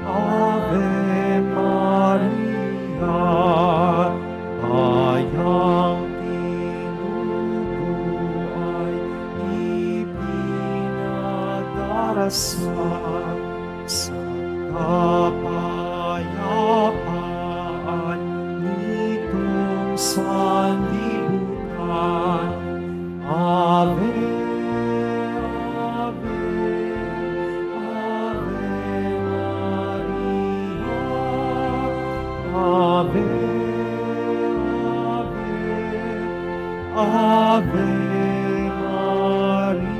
Ave Maria, hayang tinubuhay, ipinagdarasal sa kapayapaan nitong sanlibutan. Ave, Ave, Ave Maria, Ave, Ave, Ave Maria.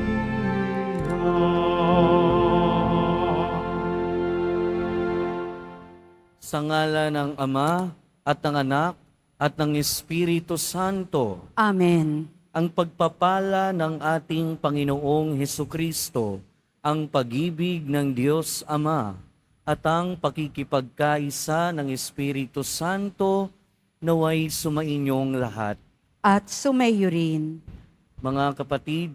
Sa ngala ng Ama at ng Anak at ng Espiritu Santo, Amen. ang pagpapala ng ating Panginoong Hesukristo, ang pag-ibig ng Diyos Ama, at ang pakikipagkaisa ng Espiritu Santo naway sumainyong lahat. At sumayo rin. Mga kapatid,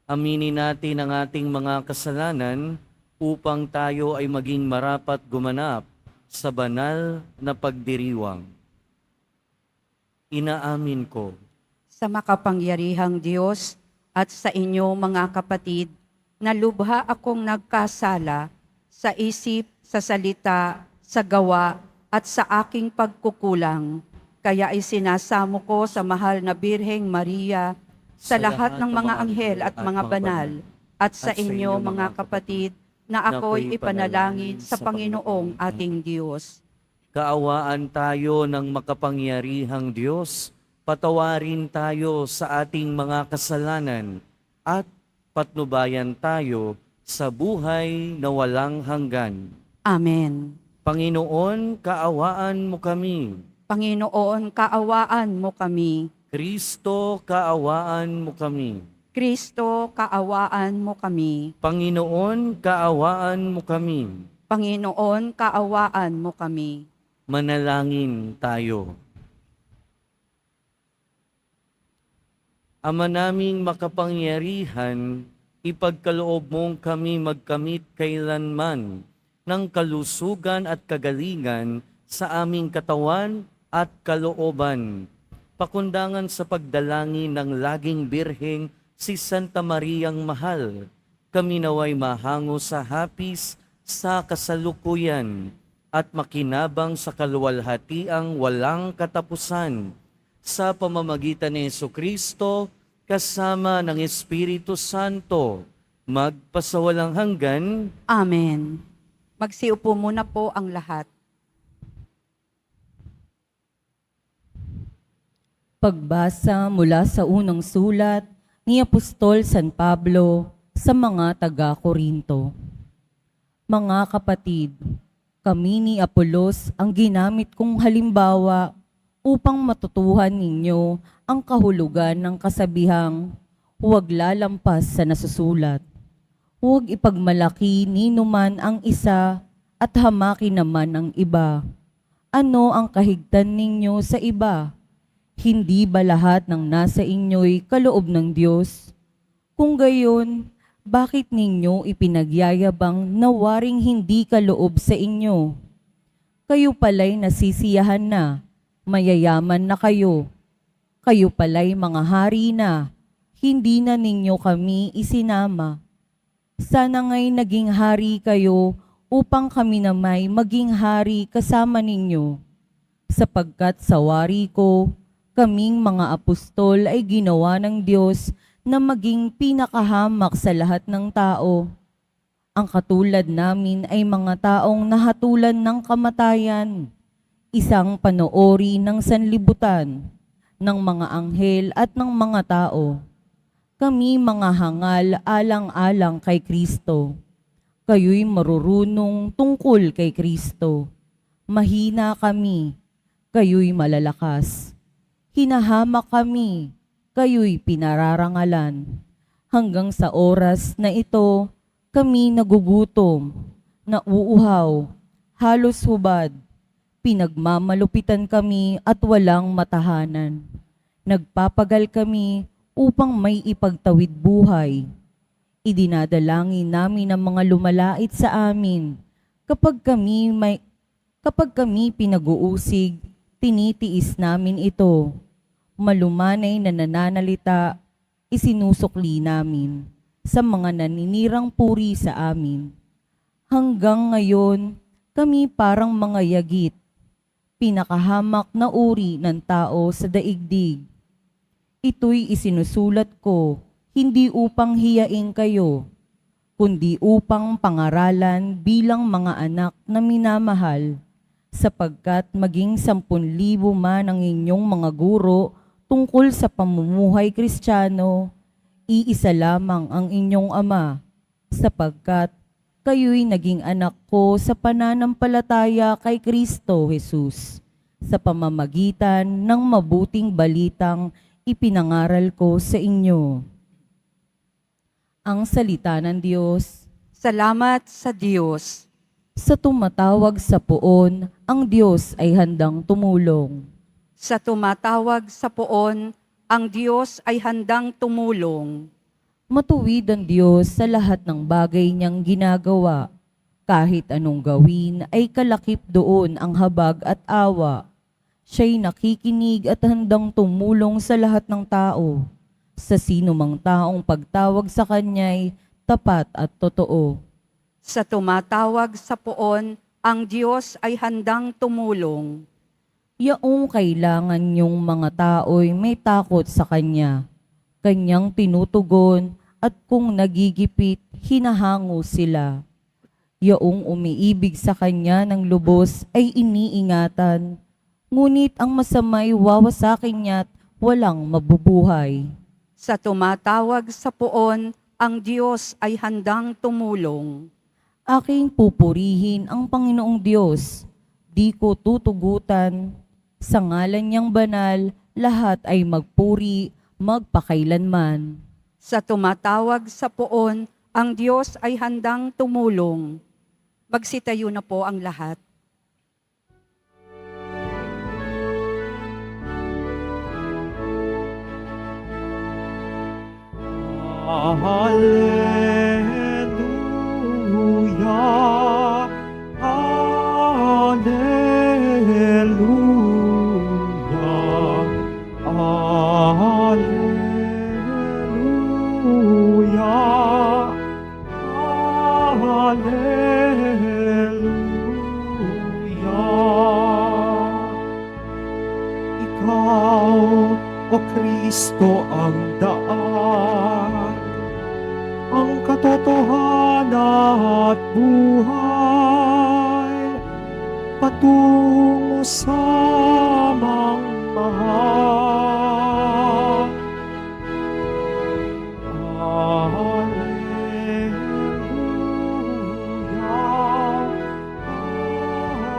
aminin natin ang ating mga kasalanan upang tayo ay maging marapat gumanap sa banal na pagdiriwang. Inaamin ko Sa makapangyarihang Diyos at sa inyo mga kapatid, na lubha akong nagkasala sa isip, sa salita, sa gawa, at sa aking pagkukulang. Kaya isinasamo ko sa mahal na Birheng Maria, sa lahat ng mga anghel at mga banal, at sa inyo mga kapatid, na ako'y ipanalangin sa Panginoong ating Diyos. kaawaan tayo ng makapangyarihang Diyos, patawarin tayo sa ating mga kasalanan at patnubayan tayo sa buhay na walang hanggan. Amen. Panginoon, kaawaan mo kami. Panginoon, kaawaan mo kami. Kristo, kaawaan mo kami. Kristo, kaawaan mo kami. Panginoon, kaawaan mo kami. Panginoon, kaawaan mo kami. Manalangin tayo. Ama naming makapangyarihan, ipagkaloob mong kami magkamit kailanman ng kalusugan at kagalingan sa aming katawan at kalooban. Pakundangan sa pagdalangin ng laging birheng si Santa Mariang Mahal, kami naway mahango sa hapis sa kasalukuyan at makinabang sa kaluwalhatiang walang katapusan sa pamamagitan ni Jesucristo kasama ng Espiritu Santo, magpasawalang hanggan. Amen. Magsiupo muna po ang lahat. Pagbasa mula sa unang sulat ni Apostol San Pablo sa mga taga-Korinto. Mga kapatid, kami ni Apolos ang ginamit kong halimbawa upang matutuhan ninyo ang kahulugan ng kasabihang huwag lalampas sa nasusulat. Huwag ipagmalaki ninuman ang isa at hamaki naman ang iba. Ano ang kahigtan ninyo sa iba? Hindi ba lahat ng nasa inyo'y kaloob ng Diyos? Kung gayon, bakit ninyo ipinagyayabang na waring hindi kaloob sa inyo? Kayo pala'y nasisiyahan na, mayayaman na kayo. Kayo pala'y mga hari na, hindi na ninyo kami isinama. Sana nga'y naging hari kayo upang kami na may maging hari kasama ninyo. Sapagkat sa wari ko, kaming mga apostol ay ginawa ng Diyos na maging pinakahamak sa lahat ng tao. Ang katulad namin ay mga taong nahatulan ng kamatayan, isang panoori ng sanlibutan, ng mga anghel at ng mga tao. Kami mga hangal alang-alang kay Kristo. Kayo'y marurunong tungkol kay Kristo. Mahina kami, kayo'y malalakas. Hinahamak kami, kayo'y pinararangalan. Hanggang sa oras na ito, kami nagugutom, nauuhaw, halos hubad. Pinagmamalupitan kami at walang matahanan. Nagpapagal kami upang may ipagtawid buhay. Idinadalangin namin ang mga lumalait sa amin. Kapag kami pinag-uusig, tinitiis namin ito. Malumanay na nananalita, isinusukli namin sa mga naninirang puri sa amin. Hanggang ngayon, kami parang mga yagit, pinakahamak na uri ng tao sa daigdig. Ito'y isinusulat ko, hindi upang hiyain kayo, kundi upang pangaralan bilang mga anak na minamahal, sapagkat maging 10,000 man ang inyong mga guro tungkol sa pamumuhay Kristiyano, iisa lamang ang inyong Ama, sapagkat kayo'y naging anak ko sa pananampalataya kay Kristo Jesus, sa pamamagitan ng mabuting balitang ipinangaral ko sa inyo. Ang salita ng Diyos. Salamat sa Diyos. Sa tumatawag sa poon, ang Diyos ay handang tumulong. Sa tumatawag sa poon, ang Diyos ay handang tumulong. Matuwid ang Diyos sa lahat ng bagay niyang ginagawa. Kahit anong gawin ay kalakip doon ang habag at awa. Siya'y nakikinig at handang tumulong sa lahat ng tao. Sa sino mang taong pagtawag sa Kanya'y tapat at totoo. Sa tumatawag sa poon, ang Diyos ay handang tumulong. Yaong kailangan niyong mga tao'y may takot sa Kanya. Kanyang tinutugon at kung nagigipit, hinahango sila. Yaong umiibig sa Kanya ng lubos ay iniingatan, ngunit ang masama'y wawasakin niya't walang mabubuhay. Sa tumatawag sa poon, ang Diyos ay handang tumulong. Aking pupurihin ang Panginoong Diyos, di ko tutugutan. Sa ngalan niyang banal, lahat ay magpuri, magpakailanman. Sa tumatawag sa poon, ang Diyos ay handang tumulong. Magsitayo na po ang lahat. Hallelujah, Hallelujah, Hallelujah, Hallelujah. Ikaw, O Kristo, ang daan, ang katotohanan at buhay, patungo sa mangmahal.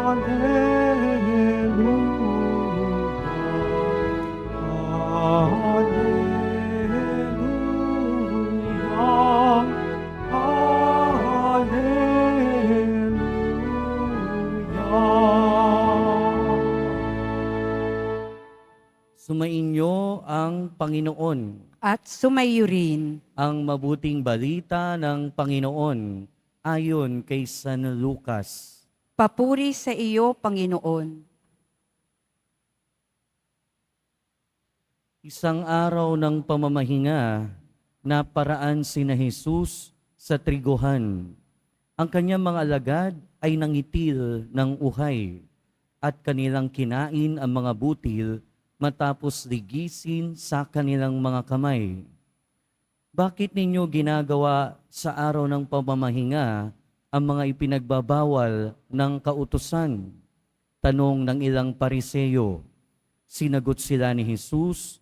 Hallelujah, Hallelujah, Hallelujah. Sumainyo ang Panginoon. At sumayo rin. Ang mabuting balita ng Panginoon ayon kay San Lucas. Papuri sa iyo, Panginoon. Isang araw ng pamamahinga, naparaan sina Jesus sa triguhan. Ang kanyang mga alagad ay nangitil ng uhay at kanilang kinain ang mga butil matapos ligisin sa kanilang mga kamay. Bakit ninyo ginagawa sa araw ng pamamahinga ang mga ipinagbabawal ng kautusan? Tanong ng ilang Pariseyo. Sinagot sila ni Jesus,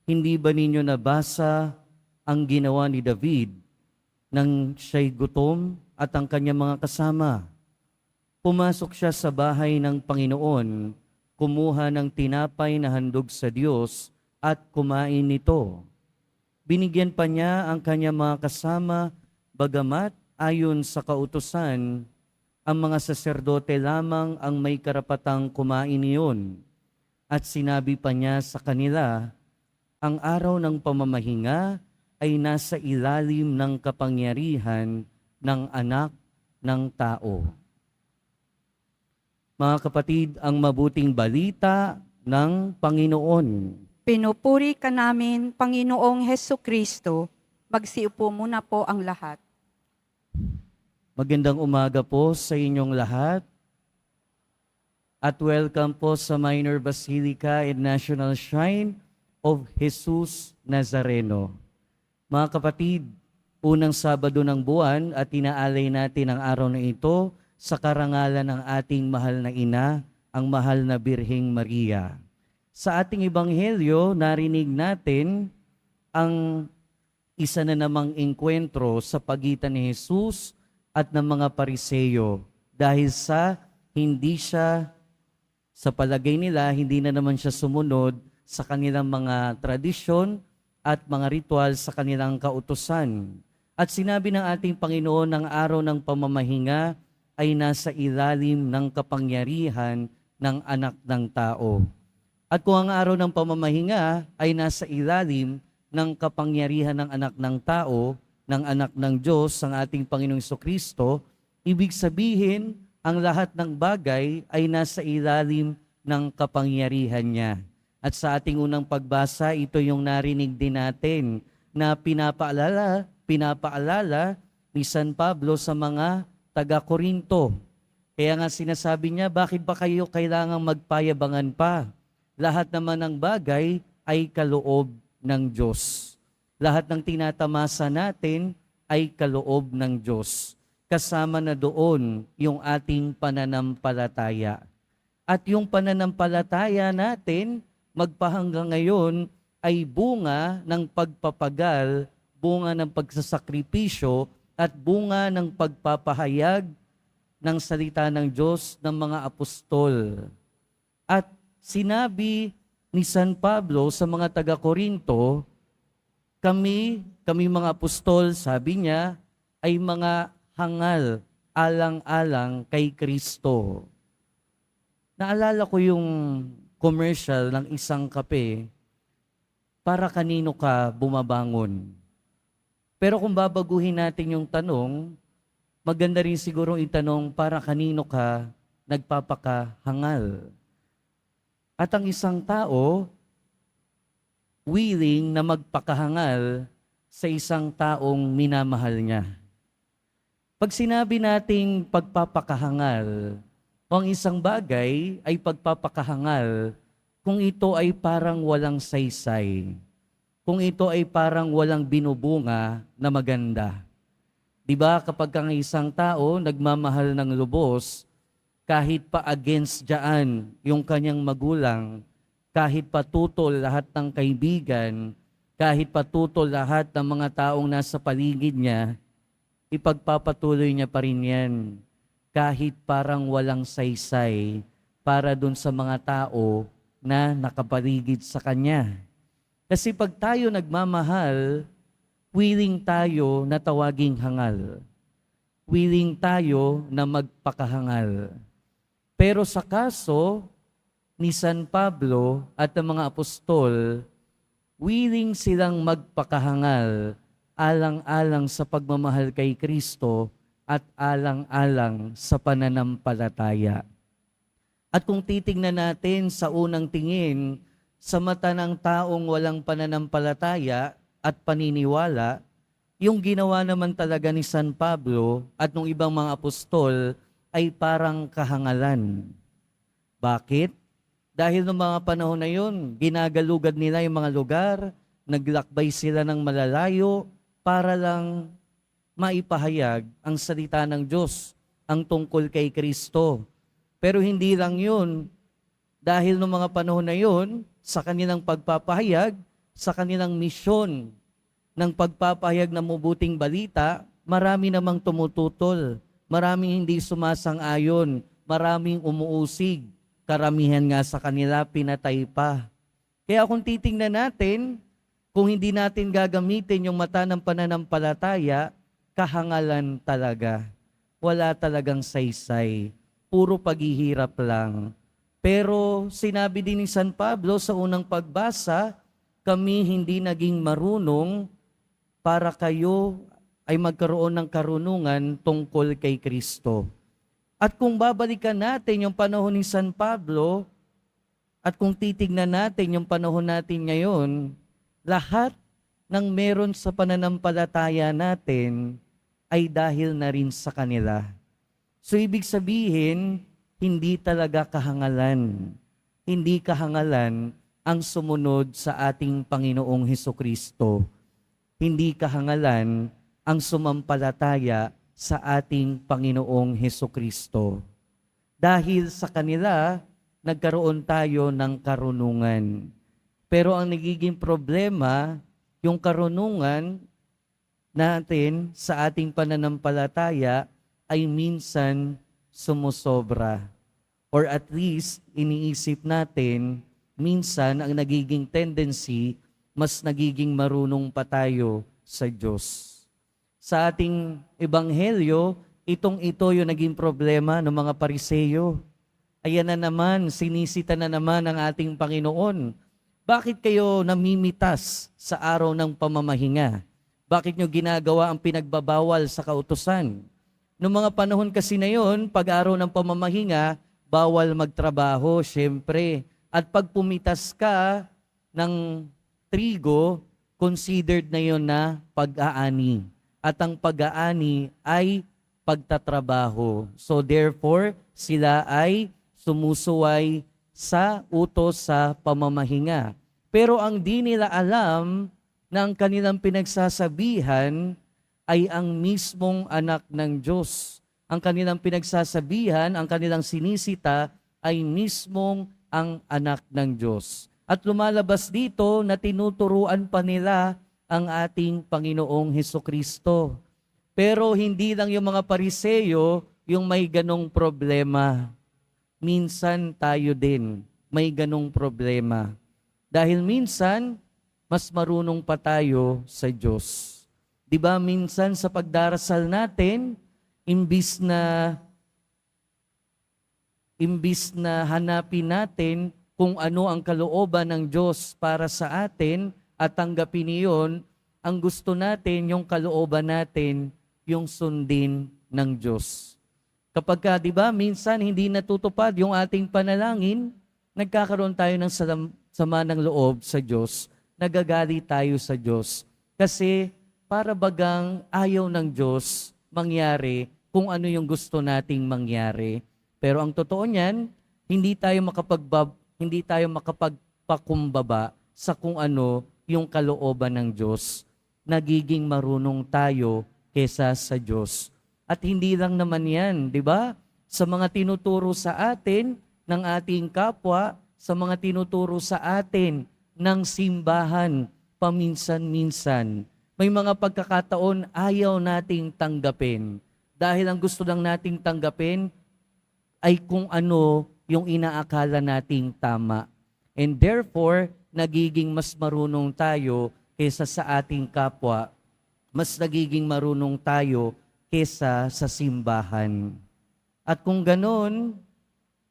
hindi ba ninyo nabasa ang ginawa ni David nang siya'y gutom at ang kanyang mga kasama? Pumasok siya sa bahay ng Panginoon, kumuha ng tinapay na handog sa Diyos at kumain nito. Binigyan pa niya ang kanyang mga kasama, bagamat ayon sa kautusan, ang mga saserdote lamang ang may karapatang kumain niyon. At sinabi pa niya sa kanila, ang araw ng pamamahinga ay nasa ilalim ng kapangyarihan ng anak ng tao. Mga kapatid, ang mabuting balita ng Panginoon. Pinupuri ka namin, Panginoong Heso Kristo. Magsiupo muna po ang lahat. Magandang umaga po sa inyong lahat. At welcome po sa Minor Basilica and National Shrine of Jesus Nazareno. Mga kapatid, unang Sabado ng buwan at inaalay natin ang araw na ito sa karangalan ng ating mahal na ina, ang mahal na Birheng Maria. Sa ating ebanghelyo, narinig natin ang isa na namang engkwentro sa pagitan ni Jesus at ng mga Pariseyo dahil sa hindi siya, sa palagay nila, hindi na naman siya sumunod sa kanilang mga tradisyon at mga ritual sa kanilang kautusan. At sinabi ng ating Panginoon ng araw ng pamamahinga ay nasa ilalim ng kapangyarihan ng anak ng tao. At kung ang araw ng pamamahinga ay nasa ilalim ng kapangyarihan ng anak ng tao, ng anak ng Diyos, ang ating Panginoong Jesucristo, ibig sabihin, ang lahat ng bagay ay nasa ilalim ng kapangyarihan niya. At sa ating unang pagbasa, ito yung narinig din natin na pinapaalala ni San Pablo sa mga taga-Korinto. Kaya nga sinasabi niya, bakit ba kayo kailangang magpayabangan pa? Lahat naman ng bagay ay kaloob ng Diyos. Lahat ng tinatamasa natin ay kaloob ng Diyos. Kasama na doon yung ating pananampalataya. At yung pananampalataya natin, magpahanggang ngayon, ay bunga ng pagpapagal, bunga ng pagsasakripisyo, at bunga ng pagpapahayag ng salita ng Diyos ng mga apostol. At sinabi ni San Pablo sa mga taga-Korinto, kami mga apostol, sabi niya, ay mga hangal, alang-alang kay Kristo. Naalala ko yung commercial ng isang kape, para kanino ka bumabangon. Pero kung babaguhin natin yung tanong, maganda rin siguro itanong, para kanino ka nagpapakahangal. At ang isang tao, willing na magpakahangal sa isang taong minamahal niya. Pag sinabi nating pagpapakahangal, o ang isang bagay ay pagpapakahangal, kung ito ay parang walang saysay, kung ito ay parang walang binubunga na maganda. Diba kapag ang isang tao nagmamahal ng lubos, kahit pa against dyan yung kanyang magulang, kahit patutol lahat ng kaibigan, kahit patutol lahat ng mga taong nasa paligid niya, ipagpapatuloy niya pa rin yan. Kahit parang walang saysay para dun sa mga tao na nakapaligid sa kanya. Kasi pag tayo nagmamahal, willing tayo na tawaging hangal. Willing tayo na magpakahangal. Pero sa kaso ni San Pablo at ng mga apostol, willing silang magpakahangal alang-alang sa pagmamahal kay Kristo at alang-alang sa pananampalataya. At kung titingnan natin sa unang tingin, sa mata ng taong walang pananampalataya at paniniwala, yung ginawa naman talaga ni San Pablo at ng ibang mga apostol ay parang kahangalan. Bakit? Dahil noong mga panahon na yun, ginagalugad nila yung mga lugar, naglakbay sila ng malalayo para lang maipahayag ang salita ng Diyos, ang tungkol kay Kristo. Pero hindi lang yun. Dahil noong mga panahon na yun, sa kanilang pagpapahayag, sa kanilang misyon ng pagpapahayag ng mabuting balita, marami namang tumututol, maraming hindi sumasang-ayon, maraming umuusig, karamihan nga sa kanila pinatay pa. Kaya kung titingnan natin, kung hindi natin gagamitin yung mata ng pananampalataya, kahangalan talaga. Wala talagang saysay. Puro paghihirap lang. Pero sinabi din ni San Pablo sa unang pagbasa, kami hindi naging marunong para kayo ay magkaroon ng karunungan tungkol kay Kristo. At kung babalikan natin yung panahon ni San Pablo, at kung titignan natin yung panahon natin ngayon, lahat ng meron sa pananampalataya natin ay dahil na rin sa kanila. So ibig sabihin, hindi talaga kahangalan. Hindi kahangalan ang sumunod sa ating Panginoong Hesukristo. Hindi kahangalan ang sumampalataya sa ating Panginoong Hesukristo. Dahil sa kanila, nagkaroon tayo ng karunungan. Pero ang nagiging problema, yung karunungan natin sa ating pananampalataya ay minsan sumusobra. Or at least, iniisip natin, minsan ang nagiging tendency, mas nagiging marunong pa tayo sa Diyos. Sa ating ebanghelyo, ito yung naging problema ng mga Pariseyo. Ayan na naman, sinisita na naman ang ating Panginoon. Bakit kayo namimitas sa araw ng pamamahinga? Bakit nyo ginagawa ang pinagbabawal sa kautusan? Noong mga panahon kasi na yun, pag araw ng pamamahinga, bawal magtrabaho, syempre. At pag pumitas ka ng trigo, considered na yun na pag-aani. At ang pag-aani ay pagtatrabaho. So therefore, sila ay sumusuway sa utos sa pamamahinga. Pero ang di nila alam na ang kanilang pinagsasabihan ay ang mismong anak ng Diyos. Ang kanilang pinagsasabihan, ang kanilang sinisita ay mismong ang anak ng Diyos. At lumalabas dito na tinuturuan pa nila ang ating Panginoong Hesukristo. Pero hindi lang yung mga Pariseyo yung may ganong problema. Minsan tayo din may ganong problema. Dahil minsan, mas marunong pa tayo sa Diyos. Di ba minsan sa pagdarasal natin, imbis na hanapin natin kung ano ang kalooban ng Diyos para sa atin at tanggapin iyon, ang gusto natin, yung kalooban natin, yung sundin ng Diyos. Kapag di ba, minsan hindi natutupad yung ating panalangin, nagkakaroon tayo ng sama ng loob sa Diyos, nagagali tayo sa Diyos. Kasi para bagang ayaw ng Diyos mangyari kung ano yung gusto nating mangyari. Pero ang totoo niyan, hindi tayo makapagpakumbaba sa kung ano yung kalooban ng Diyos. Nagiging marunong tayo kesa sa Diyos. At hindi lang naman yan, di ba? Sa mga tinuturo sa atin ng ating kapwa, sa mga tinuturo sa atin ng simbahan, paminsan-minsan. May mga pagkakataon ayaw nating tanggapin. Dahil ang gusto lang nating tanggapin ay kung ano yung inaakala nating tama. And therefore, nagiging mas marunong tayo kesa sa ating kapwa. Mas nagiging marunong tayo kesa sa simbahan. At kung ganon,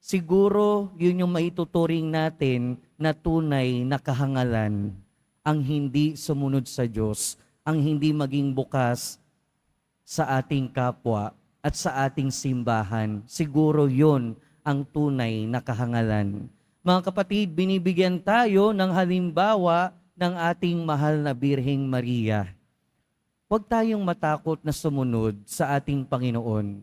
siguro yun yung maituturing natin na tunay na kahangalan, ang hindi sumunod sa Diyos, ang hindi maging bukas sa ating kapwa at sa ating simbahan. Siguro yun ang tunay na kahangalan. Mga kapatid, binibigyan tayo ng halimbawa ng ating mahal na Birheng Maria. Huwag tayong matakot na sumunod sa ating Panginoon.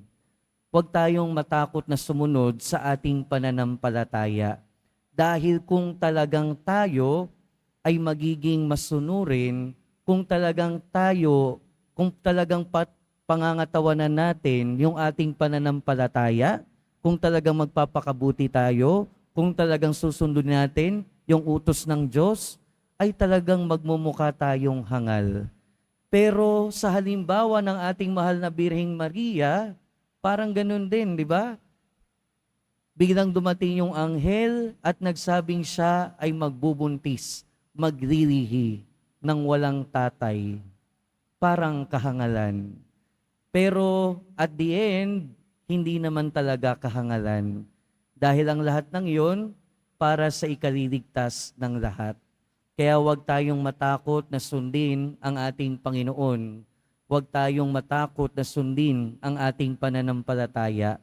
Huwag tayong matakot na sumunod sa ating pananampalataya. Dahil kung talagang tayo ay magiging masunurin, kung talagang pangangatawanan natin yung ating pananampalataya, kung talagang magpapakabuti tayo, kung talagang susundin natin yung utos ng Diyos, ay talagang magmumukha tayong hangal. Pero sa halimbawa ng ating mahal na Birheng Maria, parang ganun din, di ba? Biglang dumating yung anghel at nagsabing siya ay magbubuntis, maglilihi ng walang tatay. Parang kahangalan. Pero at the end, hindi naman talaga kahangalan. Dahil ang lahat ng yon para sa ikaliligtas ng lahat. Kaya huwag tayong matakot na sundin ang ating Panginoon. Huwag tayong matakot na sundin ang ating pananampalataya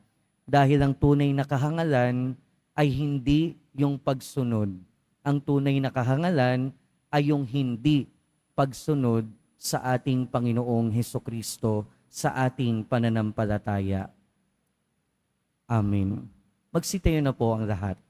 dahil ang tunay na kahangalan ay hindi yung pagsunod. Ang tunay na kahangalan ay yung hindi pagsunod sa ating Panginoong Hesukristo sa ating pananampalataya. Amen. Magsitayo na po ang lahat.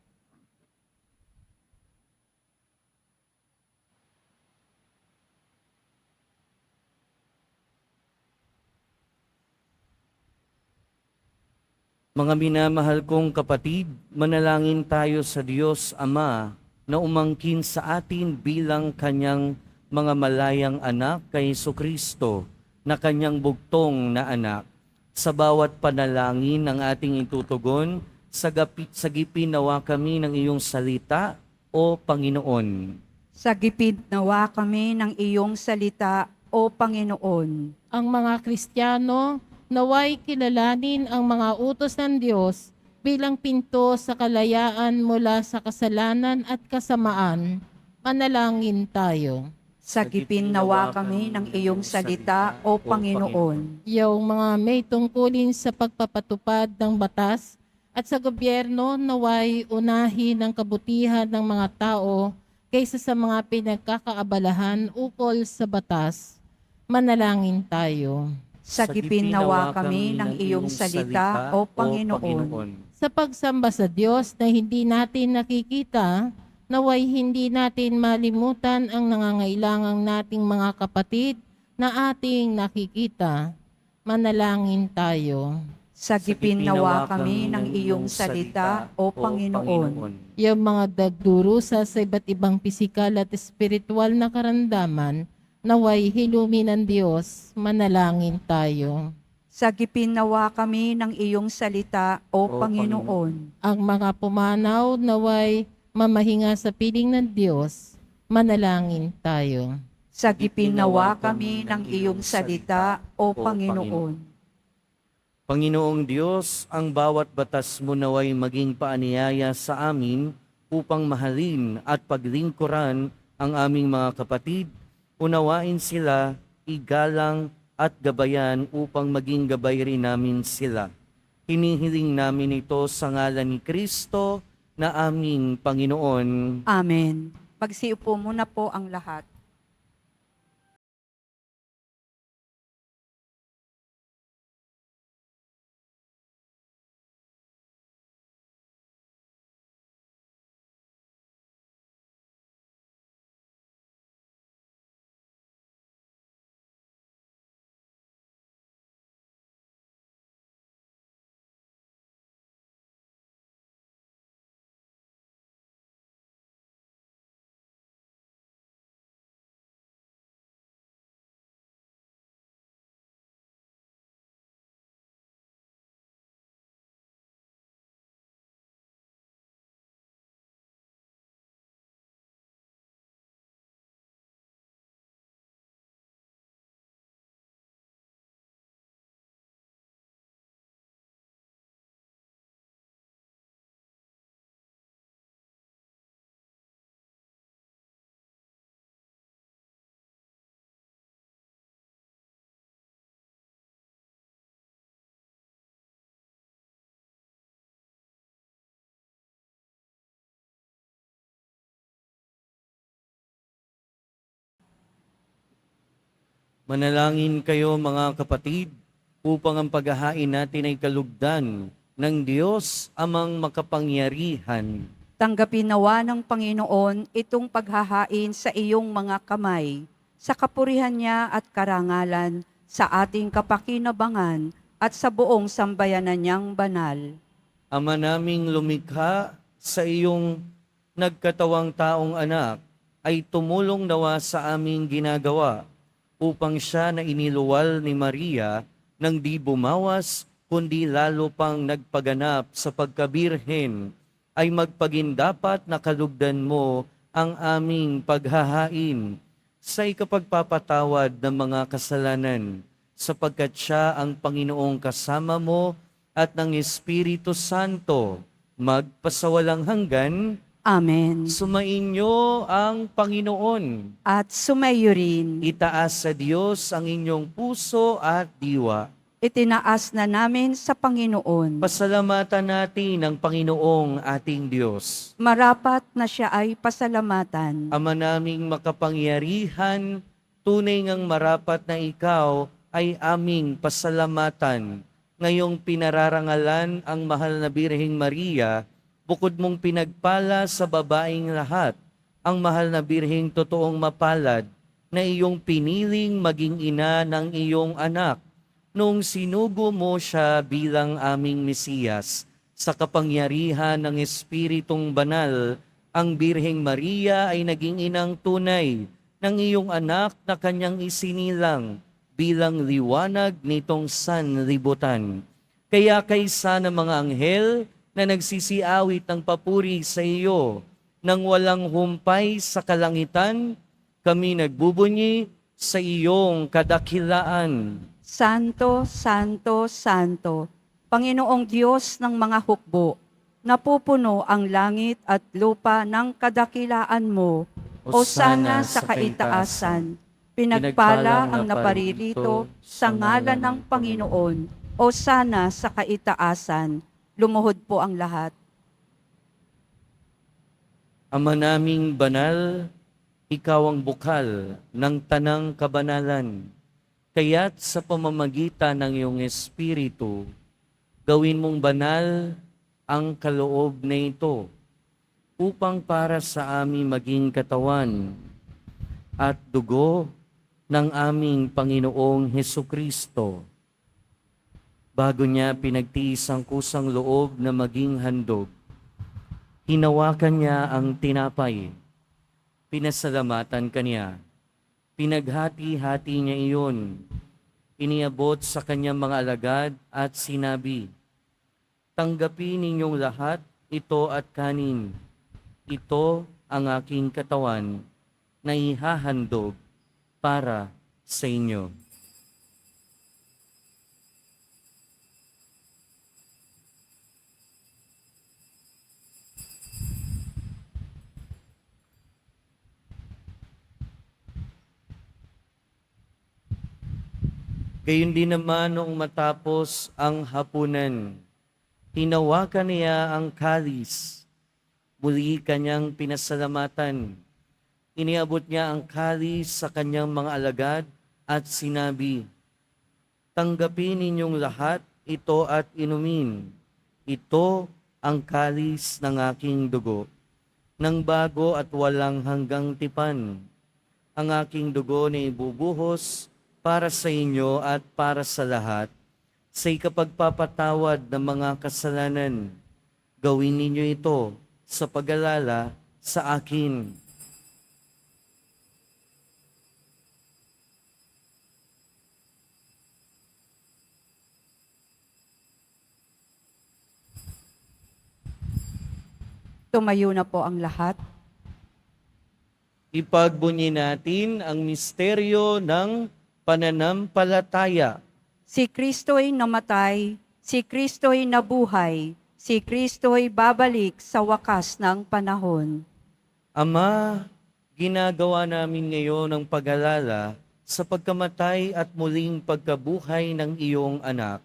Mga minamahal kong kapatid, manalangin tayo sa Diyos Ama na umangkin sa atin bilang kanyang mga malayang anak kay Jesucristo na kanyang bugtong na anak. Sa bawat panalangin ang ating itutugon, sagipin nawa kami ng iyong salita, O Panginoon. Sagipin nawa kami ng iyong salita, O Panginoon. Ang mga Kristiyano naway kilalanin ang mga utos ng Diyos bilang pinto sa kalayaan mula sa kasalanan at kasamaan. Manalangin tayo. Sagipin nawa kami ng iyong salita, O Panginoon. Yung mga may tungkulin sa pagpapatupad ng batas at sa gobyerno naway unahin ang kabutihan ng mga tao kaysa sa mga pinagkakaabalahan ukol sa batas. Manalangin tayo. Sagipin nawa kami ng iyong salita, O Panginoon. Sa pagsamba sa Diyos na hindi natin nakikita, naway hindi natin malimutan ang nangangailangang nating mga kapatid na ating nakikita. Manalangin tayo. Sagipin nawa kami ng iyong salita, O Panginoon. Yung mga dagdurusa sa iba't ibang pisikal at espiritual na karamdaman, naway hilumi ng Diyos, manalangin tayo. Sagipin nawa kami ng iyong salita, O Panginoon. Ang mga pumanaw, naway mamahinga sa piling ng Diyos, manalangin tayo. Sagipin nawa kami ng iyong salita, O Panginoon. Panginoong Diyos, ang bawat batas mo naway maging paanyaya sa amin upang mahalin at paglingkuran ang aming mga kapatid. Unawain sila, igalang at gabayan upang maging gabay rin namin sila. Hinihiling namin ito sa ngalan ni Kristo na aming Panginoon. Amen. Pagsiupo muna po ang lahat. Manalangin kayo mga kapatid upang ang paghahain natin ay kalugdan ng Diyos amang makapangyarihan. Tanggapin nawa ng Panginoon itong paghahain sa iyong mga kamay, sa kapurihan niya at karangalan, sa ating kapakinabangan at sa buong sambayanan niyang banal. Ama naming lumikha sa iyong nagkatawang taong anak, ay tumulong nawa sa aming ginagawa upang siya na iniluwal ni Maria nang di bumawas kundi lalo pang nagpaganap sa pagkabirhen ay magpagindapat na kalugdan mo ang aming paghahain sa ikapagpapatawad ng mga kasalanan sapagkat siya ang Panginoong kasama mo at ng Espiritu Santo magpasawalang hanggan. Amen. Sumainyo ang Panginoon. At sumayo rin, Itaas sa Diyos ang inyong puso at diwa. itinaas na namin sa Panginoon. Pasalamatan natin ang Panginoong ating Diyos. Marapat na siya ay pasalamatan. Ama naming makapangyarihan, tunay ngang marapat na ikaw ay aming pasalamatan. Ngayong pinararangalan ang mahal na Birheng Maria, bukod mong pinagpala sa babaeng lahat, ang mahal na Birheng totoong mapalad na iyong piniling maging ina ng iyong anak nung sinugo mo siya bilang aming Mesiyas. Sa kapangyarihan ng Espiritong Banal, ang Birheng Maria ay naging inang tunay ng iyong anak na kanyang isinilang bilang liwanag nitong sanlibutan. Kaya kaysa ng mga anghel na nagsisiawit ng papuri sa iyo, nang walang humpay sa kalangitan, kami nagbubunyi sa iyong kadakilaan. Santo, Santo, Santo, Panginoong Diyos ng mga hukbo, napupuno ang langit at lupa ng kadakilaan mo. Hosana sa kaitaasan. Pinagpala ang naparirito sa ngalan ng Panginoon. Hosana sa kaitaasan. Lumuhod po ang lahat. Ama naming banal, ikaw ang bukal ng tanang kabanalan. Kaya't sa pamamagitan ng iyong Espiritu, gawin mong banal ang kaloob na ito upang para sa amin maging katawan at dugo ng aming Panginoong Hesukristo. Bago niya pinagtiis ang kusang loob na maging handog, hinawakan niya ang tinapay, pinasalamatan kaniya, pinaghati-hati niya iyon, iniabot sa kanyang mga alagad at sinabi, "Tanggapin ninyong lahat ito at kanin. Ito ang aking katawan na ihahandog para sa inyo." Gayon din naman noong matapos ang hapunan, hinawakan niya ang kalis, muli kanyang pinasalamatan. Iniabot niya ang kalis sa kanyang mga alagad at sinabi, "Tanggapin ninyong lahat ito at inumin. Ito ang kalis ng aking dugo, ng bago at walang hanggang tipan. Ang aking dugo na ibubuhos para sa inyo at para sa lahat, sa ikapagpapatawad ng mga kasalanan. Gawin ninyo ito sa pag-alala sa akin." Tumayo na po ang lahat. Ipagbunyi natin ang misteryo ng pananampalataya. Si Kristo'y namatay, si Kristo'y nabuhay, si Kristo'y babalik sa wakas ng panahon. Ama, ginagawa namin ngayon ang pag-alala sa pagkamatay at muling pagkabuhay ng iyong anak.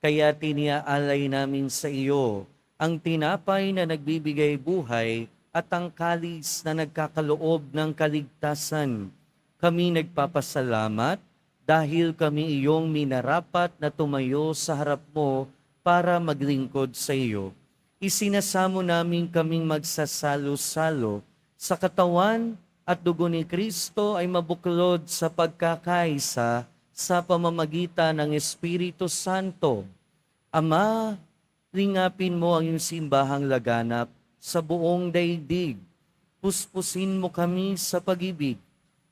Kaya tiniaalay namin sa iyo ang tinapay na nagbibigay buhay at ang kalis na nagkakaloob ng kaligtasan. Kami nagpapasalamat dahil kami iyong minarapat na tumayo sa harap mo para maglingkod sa iyo. Isinasamo namin kaming magsasalo-salo sa katawan at dugo ni Kristo ay mabuklod sa pagkakaisa sa pamamagitan ng Espiritu Santo. Ama, lingapin mo ang iyong simbahang laganap sa buong daigdig. Puspusin mo kami sa pag-ibig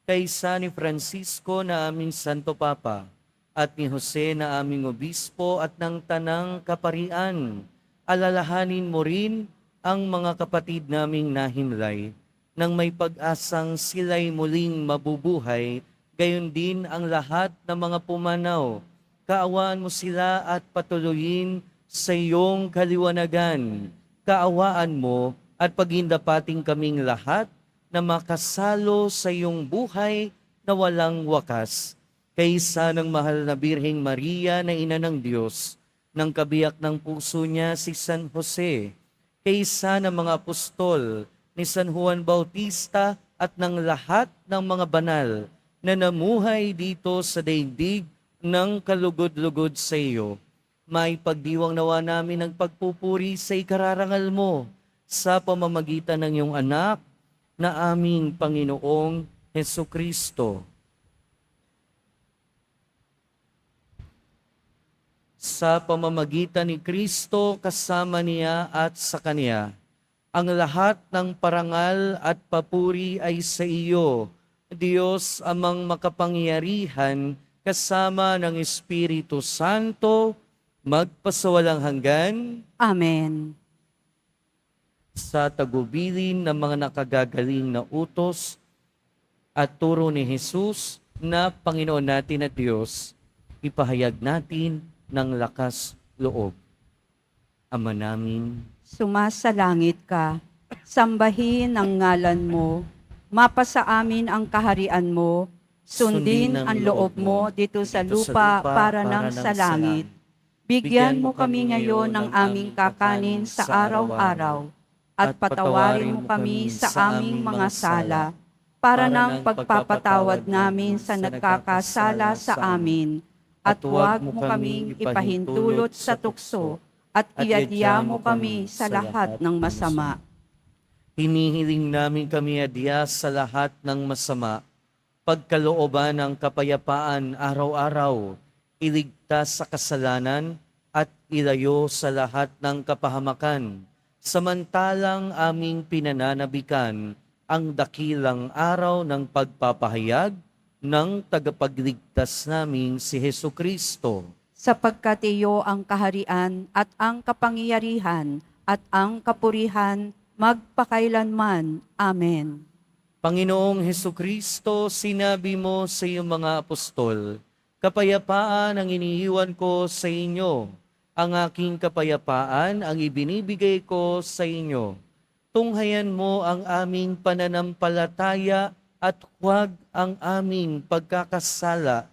kaysa ni Francisco na aming Santo Papa at ni Jose na aming Obispo at ng Tanang Kaparian. Alalahanin mo rin ang mga kapatid naming nahimlay nang may pag-asang sila'y muling mabubuhay, gayon din ang lahat ng mga pumanaw. Kaawaan mo sila at patuloyin sa iyong kaliwanagan. Kaawaan mo at pagindapating kaming lahat na makasalo sa iyong buhay na walang wakas. Kaysa ng mahal na Birheng Maria na Ina ng Diyos, ng kabiyak ng puso niya si San Jose, kaysa ng mga apostol ni San Juan Bautista at ng lahat ng mga banal na namuhay dito sa daigdig ng kalugod-lugod sa iyo. May pagdiwang nawa namin ng pagpupuri sa ikararangal mo sa pamamagitan ng iyong anak na aming Panginoong Hesukristo. Sa pamamagitan ni Kristo, kasama niya at sa Kanya, ang lahat ng parangal at papuri ay sa iyo, Diyos amang makapangyarihan, kasama ng Espiritu Santo, magpasawalang hanggan. Amen. Sa tagubilin ng mga nakagagaling na utos at turo ni Jesus na Panginoon natin at Diyos, ipahayag natin ng lakas loob. Ama namin, Sumasalangit ka, sambahin ang ngalan mo, mapasa amin ang kaharian mo, sundin ang loob mo dito sa lupa para ng sa langit. Bigyan mo kami ngayon ng aming kakanin sa araw-araw, at patawarin mo kami sa aming mga sala, para ng pagpapatawad namin sa nagkakasala sa amin, at huwag mo kaming ipahintulot sa tukso, at iadya mo kami sa lahat ng masama. hinihiling namin kami adya sa lahat ng masama, pagkalooban ng kapayapaan araw-araw, iligtas sa kasalanan at ilayo sa lahat ng kapahamakan, samantalang aming pinananabikan ang dakilang araw ng pagpapahayag ng tagapagligtas naming si Hesukristo. Sapagkat iyo ang kaharian at ang kapangyarihan at ang kapurihan magpakailanman. Amen. Panginoong Hesukristo, sinabi mo sa iyong mga apostol, kapayapaan ang iniiwan ko sa inyo, ang aking kapayapaan ang ibinibigay ko sa inyo. Tunghayan mo ang aming pananampalataya at huwag ang aming pagkakasala.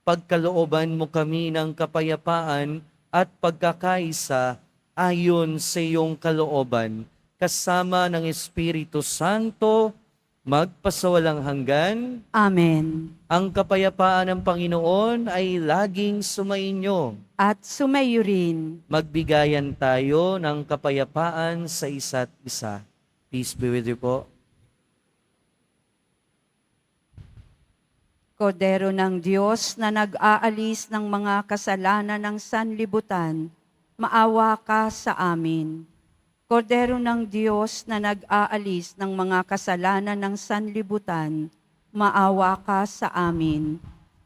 Pagkalooban mo kami ng kapayapaan at pagkakaisa ayon sa iyong kalooban, kasama ng Espiritu Santo, magpasawalang hanggan. Amen. Ang kapayapaan ng Panginoon ay laging sumainyo. At sumayo rin. Magbigayan tayo ng kapayapaan sa isa't isa. Peace be with you po. Kordero ng Diyos na nag-aalis ng mga kasalanan ng sanlibutan, maawa ka sa amin. Kordero ng Diyos na nag-aalis ng mga kasalanan ng sanlibutan, maawa ka sa amin.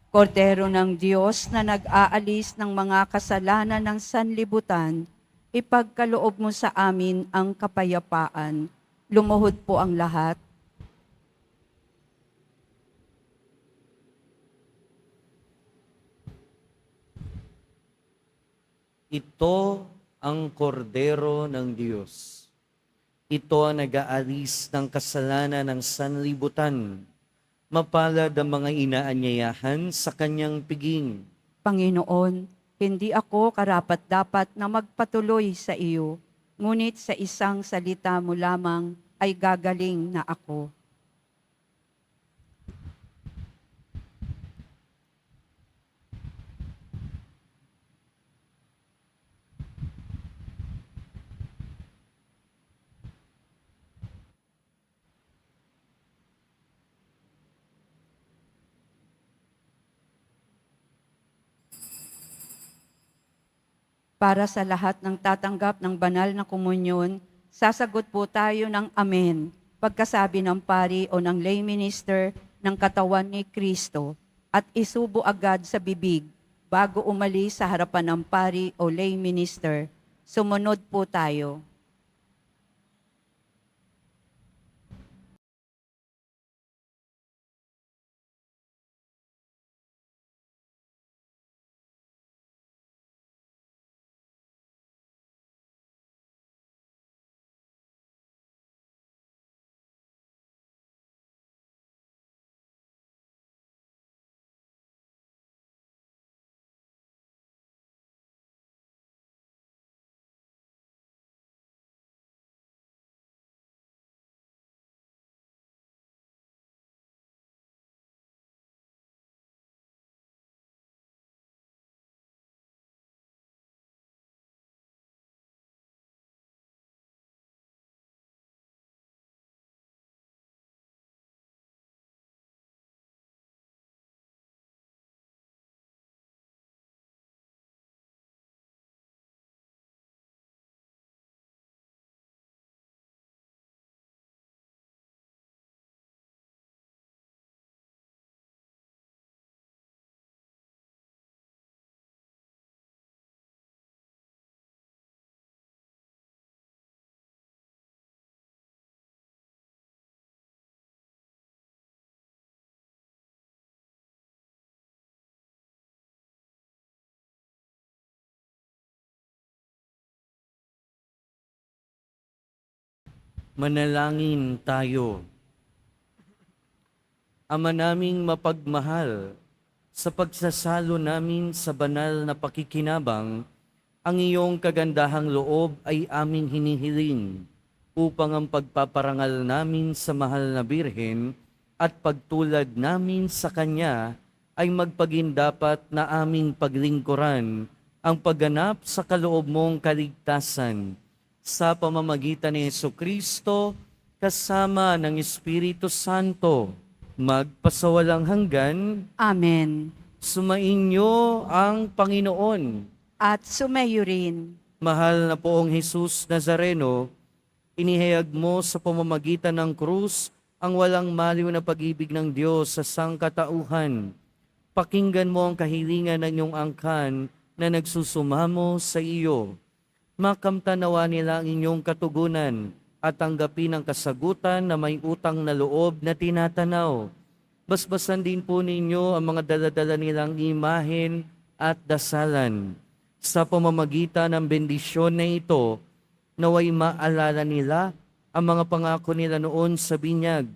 Kordero ng Diyos na nag-aalis ng mga kasalanan ng sanlibutan, ipagkaloob mo sa amin ang kapayapaan. Lumuhod po ang lahat. Ito ang kordero ng Diyos. Ito ang nag-aalis ng kasalanan ng sanlibutan. Mapalad ang mga inaanyayahan sa kanyang piging. Panginoon, hindi ako karapat-dapat na magpatuloy sa iyo, ngunit sa isang salita mo lamang ay gagaling na ako. Para sa lahat ng tatanggap ng banal na komunyon, sasagot po tayo ng Amen pagkasabi ng pari o ng lay minister ng katawan ni Kristo at isubo agad sa bibig bago umalis sa harapan ng pari o lay minister. Sumunod po tayo. Manalangin tayo. Ama naming mapagmahal, sa pagsasalo namin sa banal na pakikinabang, ang iyong kagandahang loob ay aming hinihiling upang ang pagpaparangal namin sa mahal na Birhen at pagtulad namin sa Kanya ay magpagindapat na aming paglingkuran ang pagganap sa kaloob mong kaligtasan sa pamamagitan ni Hesukristo kasama ng Espiritu Santo, magpasawalang hanggan. Amen. Sumainyo ang Panginoon. At sumayo rin. Mahal na poong Jesus Nazareno, inihayag mo sa pamamagitan ng krus ang walang maliw na pag-ibig ng Diyos sa sangkatauhan. Pakinggan mo ang kahilingan ng iyong angkan na nagsusumamo sa iyo. Makamtanawa nila ang inyong katugunan at tanggapin ang kasagutan na may utang na loob na tinatanaw. Basbasan din po ninyo ang mga daladala nilang imahen at dasalan. Sa pamamagitan ng bendisyon na ito, naway maalala nila ang mga pangako nila noon sa binyag,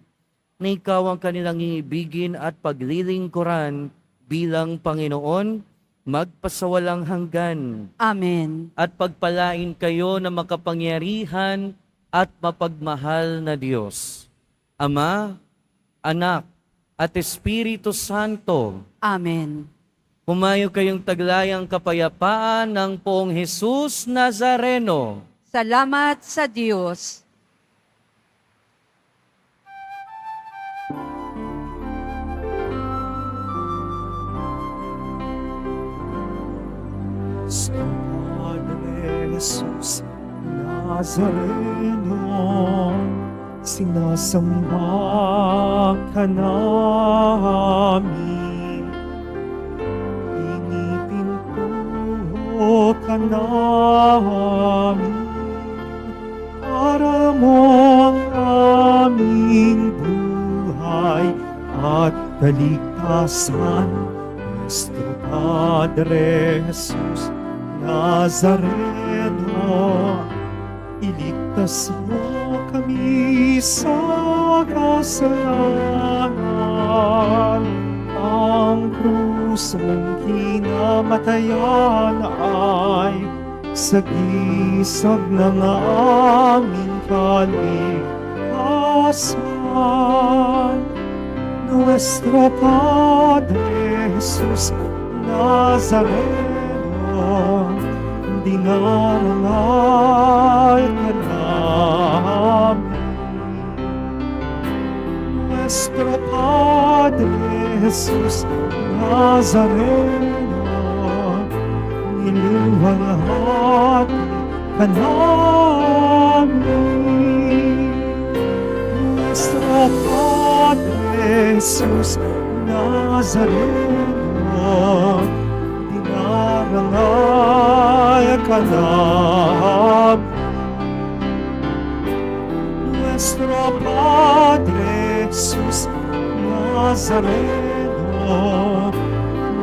na ikaw ang kanilang iibigin at paglilingkuran bilang Panginoon, magpasawalang hanggan. Amen. At pagpalain kayo ng makapangyarihan at mapagmahal na Diyos, Ama, Anak, at Espiritu Santo. Amen. Humayo kayong taglayang kapayapaan ng poong Jesus Nazareno. Salamat sa Diyos. Cristo Padre Jesus Nazareno, sinasamba ka namin. Pinipinto ka namin para mo ang aming buhay at kaligtasan. Nuestro Padre Jesus Nazareno, iligtas mo kami sa kasalanan. Ang krus mong kinamatayan ay sagisag ng aming kaligtasan. Nuestro Padre Jesus Nazareno, dinarangal ka namin. Nuestro Padre Jesus Nazareno, niluwalhati ka namin. Nuestro Padre Jesus Nazareno, dinarangal ka namin. Nuestro Padre Jesus Nazareno,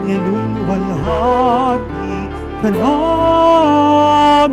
niluwalhati ka namin.